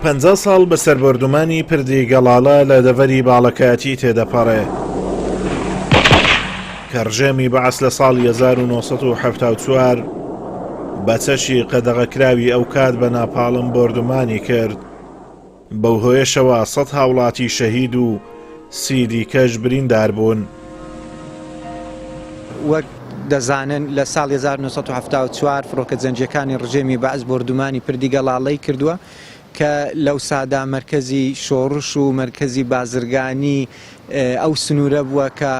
50 ساڵ بە سەربەردوومانی پردی گەڵاڵە لە دەڤەری باڵەکایەتی تێدەپەڕێ کە ڕژێمی بەعەس لە ساڵی 1974 بە چەشی قەدەغەکراوی ئەو کات بە ناپاڵم بردومانی کرد. بەو هۆیشەوە 100 هاوڵاتی شەهید و 30 دیکەش بریندار بوون. وەک دەزانن لە ساڵی 1974 فڕۆکە جەنگیەکانی ڕژێمی بەعەس بردومانی پردی گەڵاڵەی کردووە کە لەو سادا مرکزی شۆڕش و مرکزی بازرگانی ئەو سنوورە بووە کە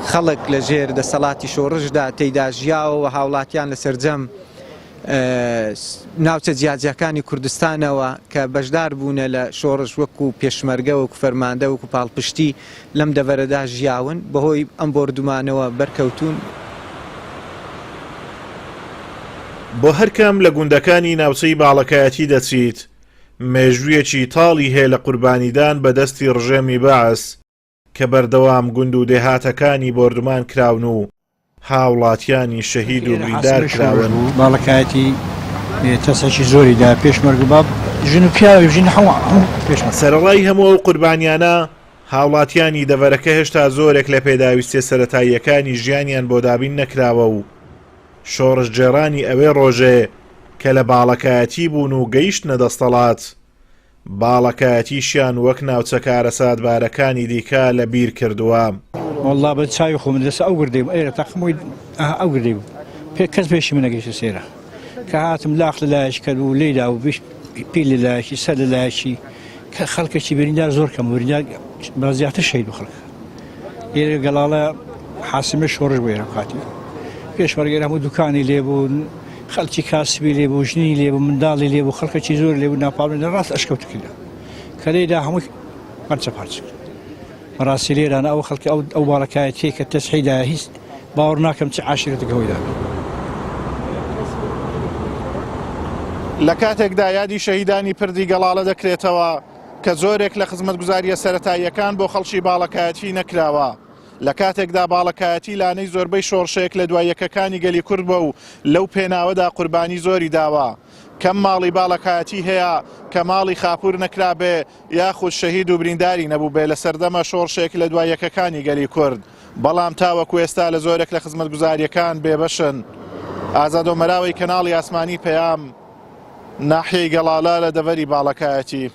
خەڵک لە ژێر دەسەڵاتی شۆڕشدا تێیدا ژیاوە هاوڵاتیان لە سەرجەم ناوچە جیاجیەکانی کوردستانەوە کە بەشدار بوونە لە شۆڕش وەکو پێشمەرگە وەکو فەرماندە وەکو پاڵپشتی لەم دەڤەرەدا ژیاون بەهۆی ئەم بردومانەوە بەرکەوتون. بۆ هەرکەم لە گوندەکانی ناوچەی باڵەکایەتی دەچیت مێژوویەکی تاڵی هەیە لە قوربانیدان بە دەستی ڕژێمی بەعەس کە بەردەوام گوند و دێهاتەکانی بردومان کراون و هاوڵاتیانی شەهید و بریندار کراون. باڵەکایەتی تەسەکی زۆریدا پێشمەرگ باب ژن و پیاوە ژین هەموو پێشمەرگ. سەرەڵای هەموو ئەو قوربانیانە هاوڵاتیانی دەڤەرەکە هێشتا زۆرێک لە پێداویستیە سەرەتاییەکانی ژیانیان بۆ دابین نەکراوە و شۆڕش جێڕانی ئەوێ ڕۆژێ کە لە باڵەکایەتی بوون و گەیشتنە دەستەڵات باڵەکایەتیشیان وەک ناوچەکارە سادبارەکانی دیکە لە بیر کردووە. والله بە چاوی خۆم دەست ئەو گردەی ئێرە تاقمۆی ئەو گردەی بوو کەس پێشی من نەگەیشتە سێرە کە هاتم لاخ لە لایەش کرد و لێدا و پێ لە لایەکی سەر لە لایەکی کە خەڵکێکی بریندار زۆر کەم بریندار بەزیاتر شەید بوو خەڵک. ئێرە گەڵاڵە حاسمە شۆڕش بوو ئێرە کاتی پێشمەرگێرە هەموو دوکانی لێبوون خەڵکی کاسبی لێبوو ژنی لێبوو منداڵی لێبوو خەڵکەکی زۆر لێبوو ناپاڵێن لە ڕاست ئەشکەوت کردە کە لێدا هەمووی پارچە پارچە بەڕاستی لێرانە ئەو خەڵکی ئەو باڵەکایەتی کە تەسحیدا هیچ باوەڕ ناکەم چ عاشرەتێک هۆیدا. لە کاتێکدا یادی شەهیدانی پردی گەڵاڵە دەکرێتەوە کە زۆرێک لە خزمەتگوزاریە سەرەتاییەکان بۆ خەڵکی باڵەکایەتی نەکراوە. لە کاتێکدا باڵەکایەتی لانەی زۆربەی شۆڕشەیەک لە دوای یەکەکانی گەلی کورد بووە و لەو پێناوەدا قوربانی زۆری داوە. کەم ماڵی باڵەکایەتی هەیە کە ماڵی خاپور نەکرابێ یاخود شەهید و برینداری نەبوو بێ لە سەردەمە شۆڕشێک لە دوای یەکەکانی گەلی کورد. بەڵام تاوەکو ئێستا لە زۆرێک لە خزمەتگوزاریەکان بێبەشن. ئازادۆمەراوی کەناڵی ئاسمانی پەیام ناحیەی گەڵاڵە لە دەڤەری باڵەکایەتی.